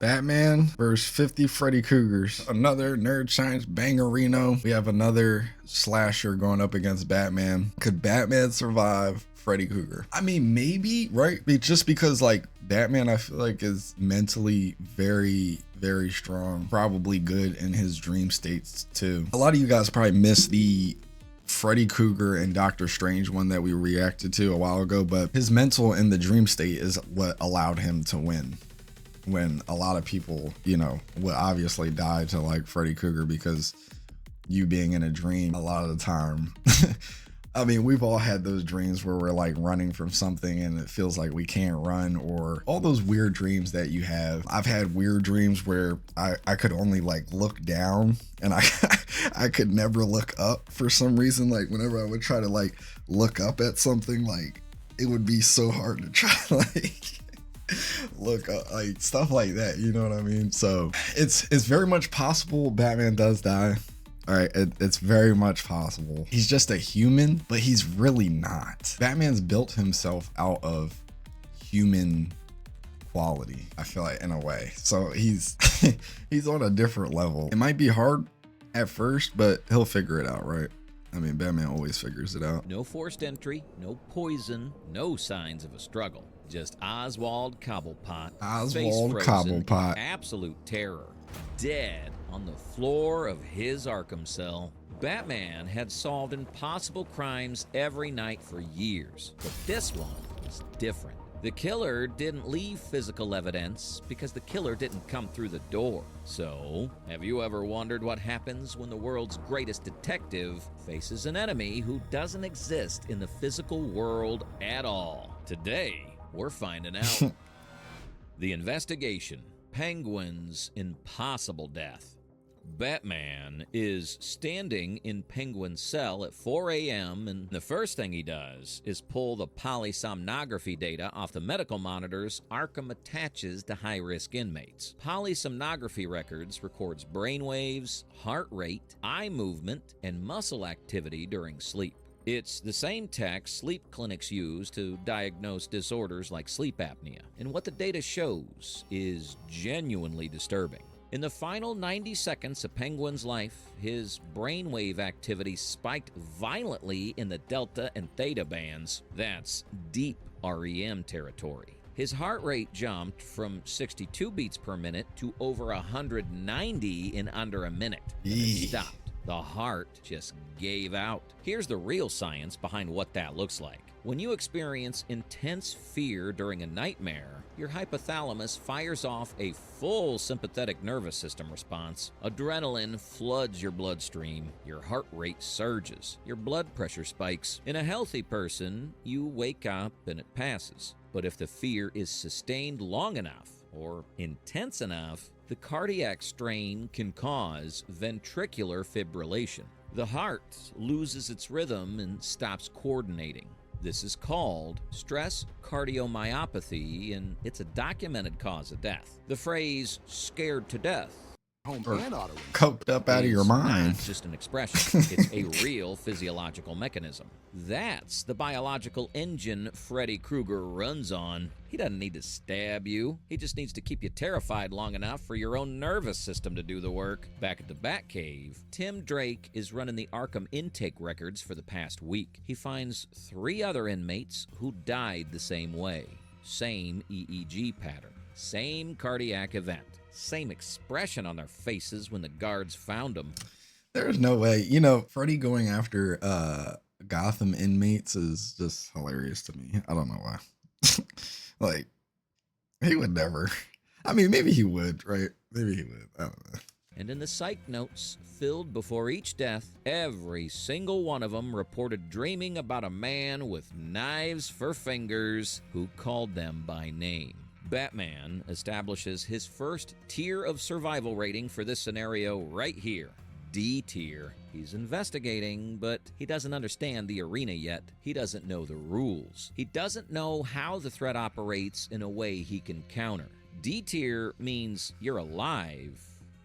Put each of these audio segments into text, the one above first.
Batman versus 50 Freddy Krugers. Another Nerd Science bangerino. We have another slasher going up against Batman. Could Batman survive Freddy Kreuger? I mean, maybe, right? Just because like Batman, I feel like is mentally very strong, probably good in his dream states too. A lot of you guys probably missed the Freddy Kreuger and Doctor Strange one that we reacted to a while ago, but his mental in the dream state is what allowed him to win. When a lot of people, you know, would obviously die to like Freddy Kreuger because you being in a dream a lot of the time. I mean, we've all had those dreams where we're like running from something and it feels like we can't run, or all those weird dreams that you have. I've had weird dreams where I could only like look down and I could never look up for some reason. Like whenever I would try to like look up at something, like it would be so hard to try to like look up, like stuff like that, you know what I mean? So it's very much possible Batman does die. All right, it's very much possible. He's just a human, but he's really not. Batman's built himself out of human quality, I feel like, in a way. So he's he's on a different level. It might be hard at first, but he'll figure it out, right? I mean, Batman always figures it out. No forced entry, no poison, no signs of a struggle. Just Oswald Cobblepot. Oswald Cobblepot. Absolute terror. Dead on the floor of his Arkham cell. Batman had solved impossible crimes every night for years, but this one was different. The killer didn't leave physical evidence because the killer didn't come through the door. So, have you ever wondered what happens when the world's greatest detective faces an enemy who doesn't exist in the physical world at all? Today, we're finding out. The investigation. Penguin's impossible death. Batman is standing in Penguin's cell at 4 a.m. and the first thing he does is pull the polysomnography data off the medical monitors Arkham attaches to high-risk inmates. Polysomnography records records brainwaves, heart rate, eye movement, and muscle activity during sleep. It's the same tech sleep clinics use to diagnose disorders like sleep apnea, and what the data shows is genuinely disturbing. In the final 90 seconds of Penguin's life, his brainwave activity spiked violently in the delta and theta bands. That's deep REM territory. His heart rate jumped from 62 beats per minute to over 190 in under a minute. And it stopped. The heart just gave out. Here's the real science behind what that looks like. When you experience intense fear during a nightmare, your hypothalamus fires off a full sympathetic nervous system response. Adrenaline floods your bloodstream, your heart rate surges, your blood pressure spikes. In a healthy person, you wake up and it passes. But if the fear is sustained long enough or intense enough, the cardiac strain can cause ventricular fibrillation. The heart loses its rhythm and stops coordinating. This is called stress cardiomyopathy, and it's a documented cause of death. The phrase scared to death coked up out of your mind. Not just an expression. It's a real physiological mechanism. That's the biological engine Freddy Kreuger runs on. He doesn't need to stab you. He just needs to keep you terrified long enough for your own nervous system to do the work. Back at the Batcave, Tim Drake is running the Arkham intake records for the past week. He finds 3 other inmates who died the same way. Same EEG pattern. Same cardiac event. Same expression on their faces when the guards found them. There's no way. You know, Freddy going after Gotham inmates is just hilarious to me. I don't know why. Like, he would never. I mean, maybe he would, right? Maybe he would. I don't know. And in the psych notes filled before each death, every single one of them reported dreaming about a man with knives for fingers who called them by name. Batman establishes his first tier of survival rating for this scenario right here. D tier. He's investigating, but he doesn't understand the arena yet. He doesn't know the rules. He doesn't know how the threat operates in a way he can counter. D tier means you're alive,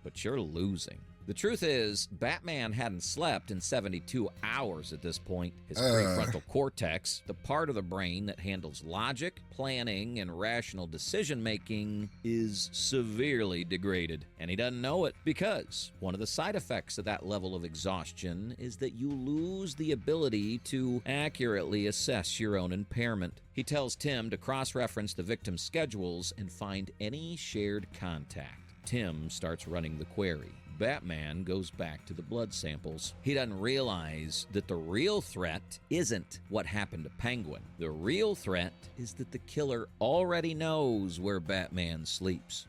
but you're losing. The truth is, Batman hadn't slept in 72 hours at this point. His prefrontal cortex, the part of the brain that handles logic, planning, and rational decision-making, is severely degraded. And he doesn't know it because one of the side effects of that level of exhaustion is that you lose the ability to accurately assess your own impairment. He tells Tim to cross-reference the victim's schedules and find any shared contact. Tim starts running the query. Batman goes back to the blood samples. He doesn't realize that the real threat isn't what happened to Penguin. The real threat is that the killer already knows where Batman sleeps.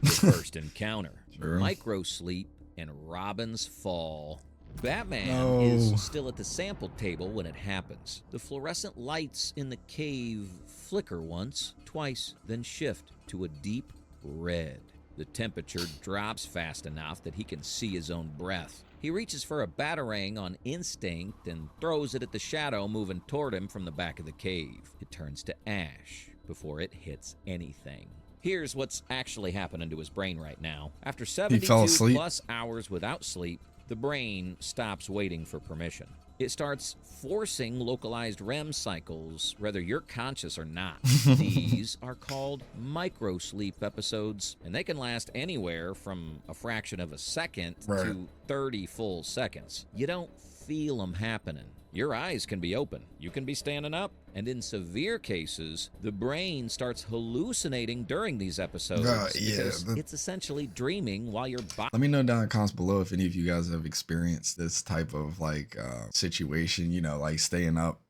The first encounter, micro-sleep and Robin's fall. Batman is still at the sample table when it happens. The fluorescent lights in the cave flicker once, twice, then shift to a deep red. The temperature drops fast enough that he can see his own breath. He reaches for a batarang on instinct and throws it at the shadow moving toward him from the back of the cave. It turns to ash before it hits anything. Here's what's actually happening to his brain right now. After 72 plus hours without sleep, the brain stops waiting for permission. It starts forcing localized REM cycles, whether you're conscious or not. These are called micro-sleep episodes, and they can last anywhere from a fraction of a second to 30 full seconds. You don't feel them happening. Your eyes can be open. You can be standing up. And in severe cases, the brain starts hallucinating during these episodes because it's essentially dreaming while you're... Let me know down in the comments below if any of you guys have experienced this type of situation, you know, like staying up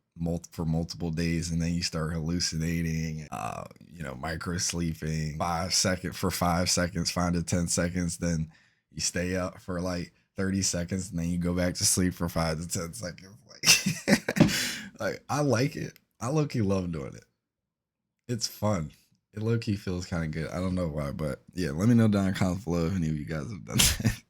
for multiple days and then you start hallucinating, you know, micro sleeping 5 seconds, 5 to 10 seconds, then you stay up for like 30 seconds and then you go back to sleep for 5 to 10 seconds. Like I like it. I low-key love doing it. It's fun. It low-key feels kind of good. I don't know why, but yeah, let me know down in the comments below if any of you guys have done that.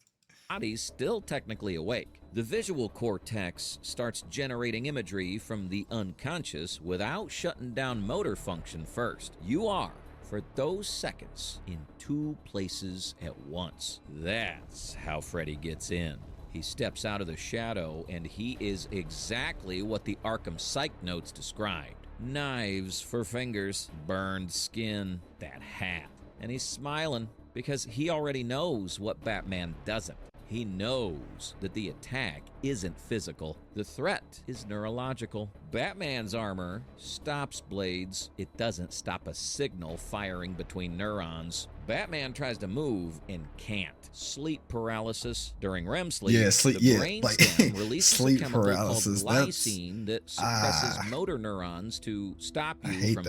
Body's still technically awake. The visual cortex starts generating imagery from the unconscious without shutting down motor function first. You are, for those seconds, in 2 places at once. That's how Freddy gets in. He steps out of the shadow, and he is exactly what the Arkham Psych notes described. Knives for fingers, burned skin, that hat. And he's smiling because he already knows what Batman doesn't. He knows that the attack isn't physical. The threat is neurological. Batman's armor stops blades. It doesn't stop a signal firing between neurons. Batman tries to move and can't. Sleep paralysis during REM sleep. Yeah, sleep. The brainstem releases sleep a chemical paralysis. called glycine that suppresses motor neurons to stop you from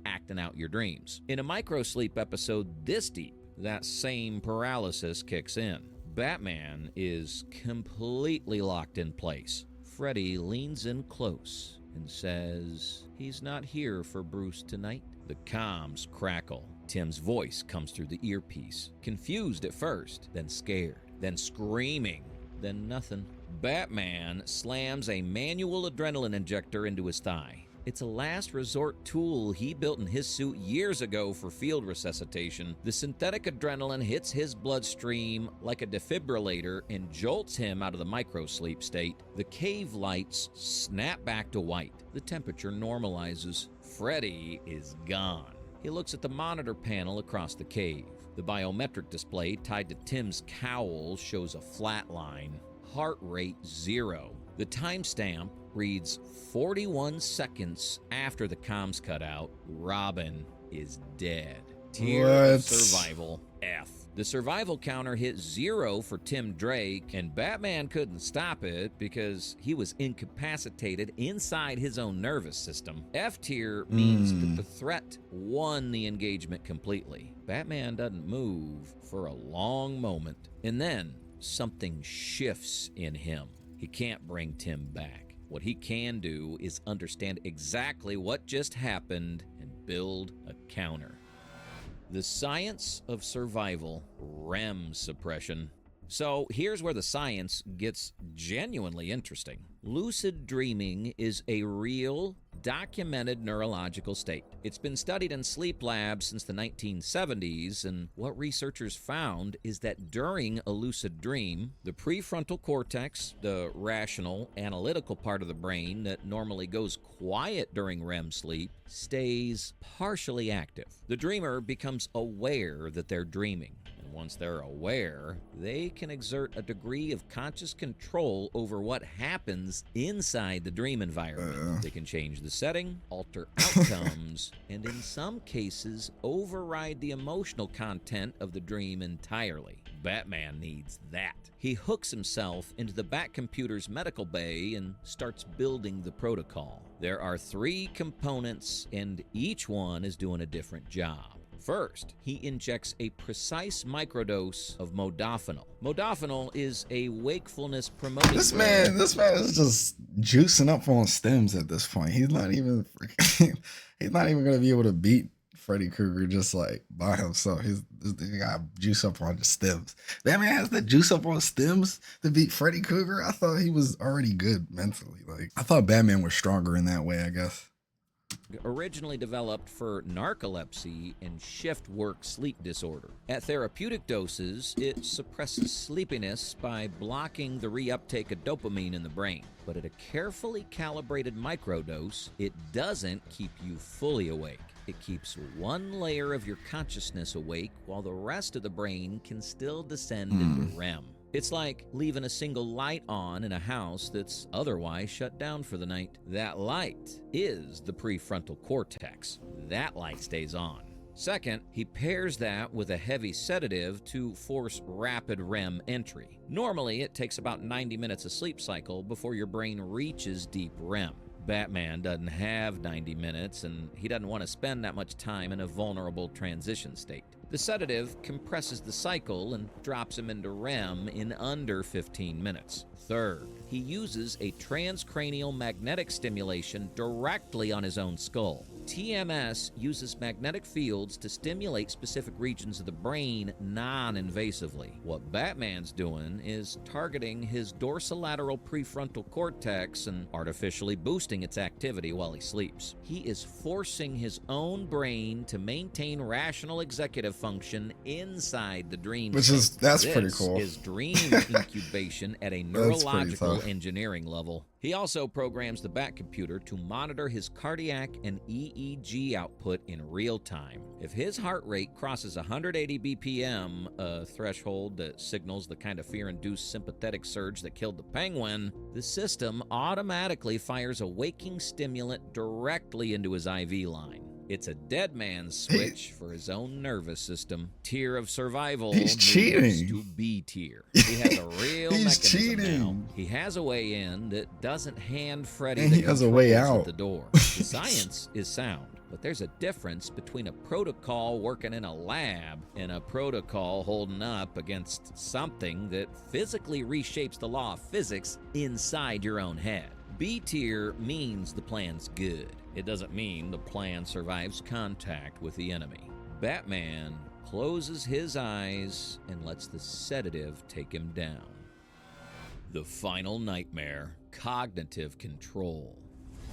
acting out your dreams. In a microsleep episode this deep, that same paralysis kicks in. Batman is completely locked in place. Freddy leans in close and says he's not here for Bruce tonight. The comms crackle. Tim's voice comes through the earpiece. Confused at first, then scared, then screaming, then nothing. Batman slams a manual adrenaline injector into his thigh. It's a last resort tool he built in his suit years ago for field resuscitation. The synthetic adrenaline hits his bloodstream like a defibrillator and jolts him out of the microsleep state. The cave lights snap back to white. The temperature normalizes. Freddy is gone. He looks at the monitor panel across the cave. The biometric display tied to Tim's cowl shows a flat line. Heart rate 0. The timestamp reads 41 seconds after the comms cut out. Robin is dead. Tier of survival F. The survival counter hit 0 for Tim Drake, and Batman couldn't stop it because he was incapacitated inside his own nervous system. F tier means that the threat won the engagement completely. Batman doesn't move for a long moment, and then something shifts in him. He can't bring Tim back. What he can do is understand exactly what just happened and build a counter. The science of survival, REM suppression. So here's where the science gets genuinely interesting. Lucid dreaming is a real, documented neurological state. It's been studied in sleep labs since the 1970s, and what researchers found is that during a lucid dream, the prefrontal cortex, the rational, analytical part of the brain that normally goes quiet during REM sleep, stays partially active. The dreamer becomes aware that they're dreaming. Once they're aware, they can exert a degree of conscious control over what happens inside the dream environment. They can change the setting, alter outcomes, and in some cases, override the emotional content of the dream entirely. Batman needs that. He hooks himself into the Batcomputer's medical bay and starts building the protocol. There are 3 components, and each one is doing a different job. First, he injects a precise microdose of modafinil. Modafinil is a wakefulness promoting This man is just juicing up on stems at this point. He's not even gonna be able to beat Freddy Kreuger just like by himself. He got juice up on the stems. Batman has to juice up on stems to beat Freddy Kreuger. I thought he was already good mentally. Like, I thought Batman was stronger in that way, I guess. Originally developed for narcolepsy and shift work sleep disorder. At therapeutic doses, it suppresses sleepiness by blocking the reuptake of dopamine in the brain. But at a carefully calibrated microdose, it doesn't keep you fully awake. It keeps one layer of your consciousness awake while the rest of the brain can still descend into REM. It's like leaving a single light on in a house that's otherwise shut down for the night. That light is the prefrontal cortex. That light stays on. Second, he pairs that with a heavy sedative to force rapid REM entry. Normally, it takes about 90 minutes of sleep cycle before your brain reaches deep REM. Batman doesn't have 90 minutes, and he doesn't want to spend that much time in a vulnerable transition state. The sedative compresses the cycle and drops him into REM in under 15 minutes. Third, he uses a transcranial magnetic stimulation directly on his own skull. TMS uses magnetic fields to stimulate specific regions of the brain non-invasively. What Batman's doing is targeting his dorsolateral prefrontal cortex and artificially boosting its activity while he sleeps. He is forcing his own brain to maintain rational executive function inside the dream. That's pretty cool. This is dream incubation at a neurological engineering level. He also programs the Batcomputer to monitor his cardiac and EEG output in real time. If his heart rate crosses 180 BPM, a threshold that signals the kind of fear-induced sympathetic surge that killed the Penguin, the system automatically fires a waking stimulant directly into his IV line. It's a dead man's switch for his own nervous system. Tier of survival He's cheating to B tier. He has a real He's mechanism cheating. now. He has a way in that doesn't hand Freddy And the he has a way controls out at the door. The science is sound, but there's a difference between a protocol working in a lab and a protocol holding up against something that physically reshapes the law of physics inside your own head. B tier means the plan's good. It doesn't mean the plan survives contact with the enemy. Batman closes his eyes and lets the sedative take him down. The final nightmare, cognitive control.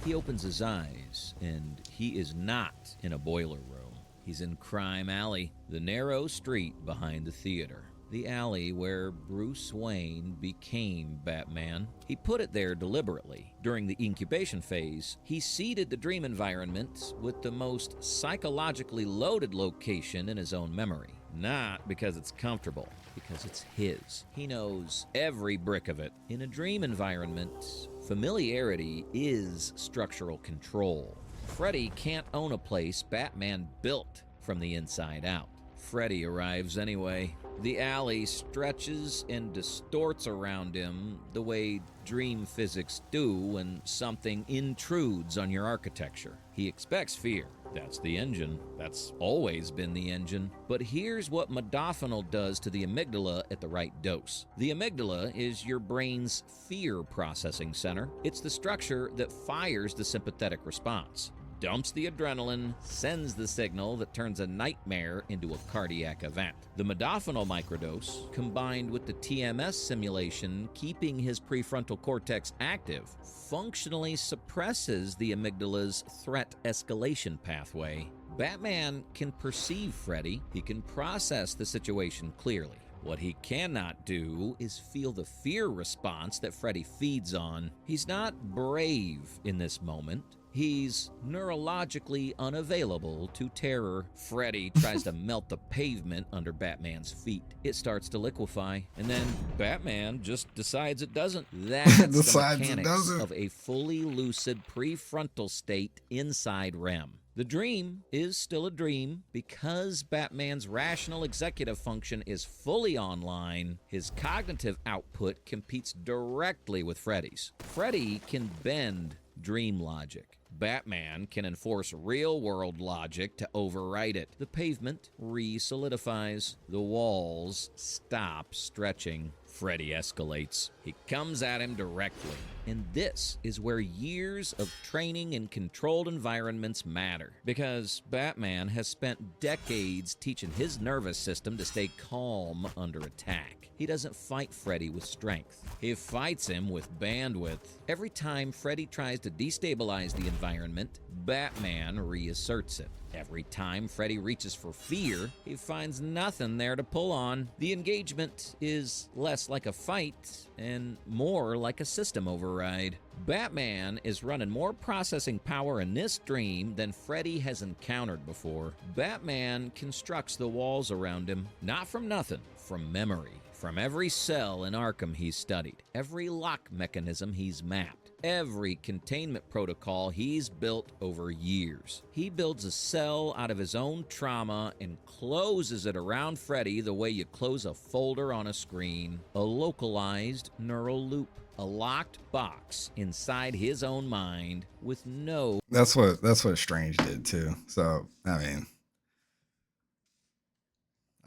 He opens his eyes, and he is not in a boiler room. He's in Crime Alley, the narrow street behind the theater. The alley where Bruce Wayne became Batman. He put it there deliberately. During the incubation phase, he seeded the dream environment with the most psychologically loaded location in his own memory. Not because it's comfortable, because it's his. He knows every brick of it. In a dream environment, familiarity is structural control. Freddy can't own a place Batman built from the inside out. Freddy arrives anyway. The alley stretches and distorts around him the way dream physics do when something intrudes on your architecture. He expects fear. That's the engine. That's always been the engine. But here's what modafinil does to the amygdala at the right dose. The amygdala is your brain's fear processing center. It's the structure that fires the sympathetic response. dumps the adrenaline, sends the signal that turns a nightmare into a cardiac event. The modafinil microdose, combined with the TMS simulation keeping his prefrontal cortex active, functionally suppresses the amygdala's threat escalation pathway. Batman can perceive Freddy. He can process the situation clearly. What he cannot do is feel the fear response that Freddy feeds on. He's not brave in this moment. He's neurologically unavailable to terror. Freddy tries to melt the pavement under Batman's feet. It starts to liquefy, and then Batman just decides it doesn't. That's the mechanics of a fully lucid prefrontal state inside REM. The dream is still a dream because Batman's rational executive function is fully online. His cognitive output competes directly with Freddy's. Freddy can bend dream logic. Batman can enforce real-world logic to override it. The pavement re-solidifies. The walls stop stretching. Freddy escalates. He comes at him directly. And this is where years of training in controlled environments matter. Because Batman has spent decades teaching his nervous system to stay calm under attack. He doesn't fight Freddy with strength. He fights him with bandwidth. Every time Freddy tries to destabilize the environment, Batman reasserts it. Every time Freddy reaches for fear, he finds nothing there to pull on. The engagement is less like a fight and more like a system override. Batman is running more processing power in this dream than Freddy has encountered before. Batman constructs the walls around him, not from nothing, from memory. From every cell in Arkham he's studied, every lock mechanism he's mapped, every containment protocol he's built over years. He builds a cell out of his own trauma and closes it around Freddy the way you close a folder on a screen. A localized neural loop. A locked box inside his own mind with no... That's what Strange did too. So, I mean,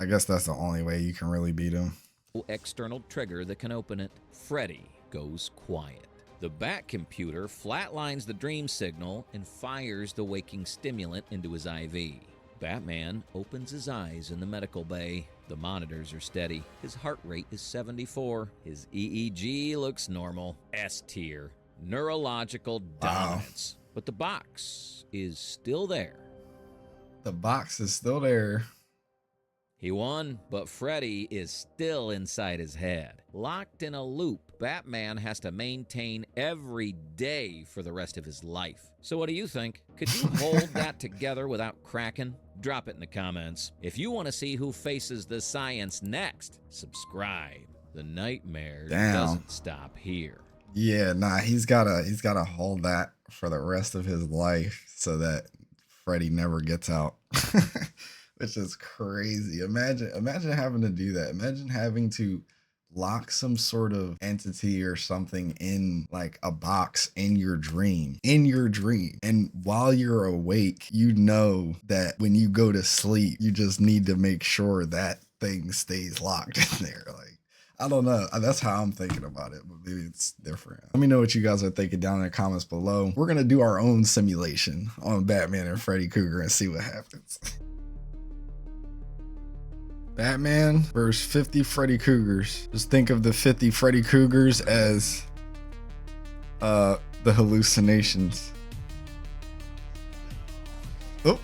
I guess that's the only way you can really beat him. External trigger that can open it. Freddy goes quiet. The Bat computer flatlines the dream signal and fires the waking stimulant into his IV. Batman opens his eyes in the medical bay. The monitors are steady. His heart rate is 74. His EEG looks normal. S tier. Neurological dominance. Wow. But the box is still there. The box is still there. He won, but Freddy is still inside his head. Locked in a loop Batman has to maintain every day for the rest of his life. So what do you think? Could you hold that together without cracking? Drop it in the comments. If you want to see who faces the science next, subscribe. The nightmare doesn't stop here. Yeah, nah, he's gotta hold that for the rest of his life so that Freddy never gets out. Which is crazy. Imagine having to do that. Imagine having to lock some sort of entity or something in like a box in your dream. And while you're awake, you know that when you go to sleep, you just need to make sure that thing stays locked in there. Like, I don't know. That's how I'm thinking about it, but maybe it's different. Let me know what you guys are thinking down in the comments below. We're going to do our own simulation on Batman and Freddy Kreuger and see what happens. Batman versus 50 Freddy Krugers. Just think of the 50 Freddy Krugers as the hallucinations. Oh.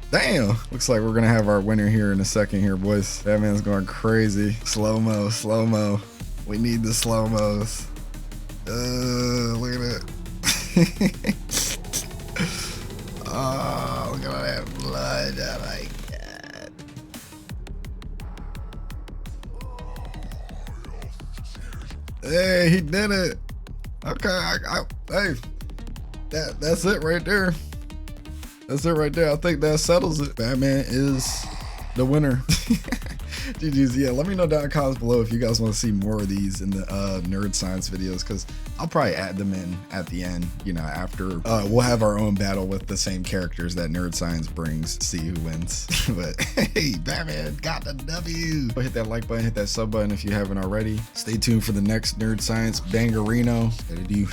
Damn. Looks like we're gonna have our winner here in a second here, boys. Batman's going crazy. Slow-mo. We need the slow-mos. Look at it. Oh, look at all that blood. Oh my God. Hey, he did it. Okay, hey, that's it right there. That's it right there. I think that settles it. Batman is the winner. GG's. Yeah, let me know down in the comments below if you guys want to see more of these in the nerd science videos, because I'll probably add them in at the end, you know, after we'll have our own battle with the same characters that nerd science brings to see who wins. But hey, Batman got the W. Hit that like button, hit that sub button if you haven't already. Stay tuned for the next nerd science bangerino. What to do?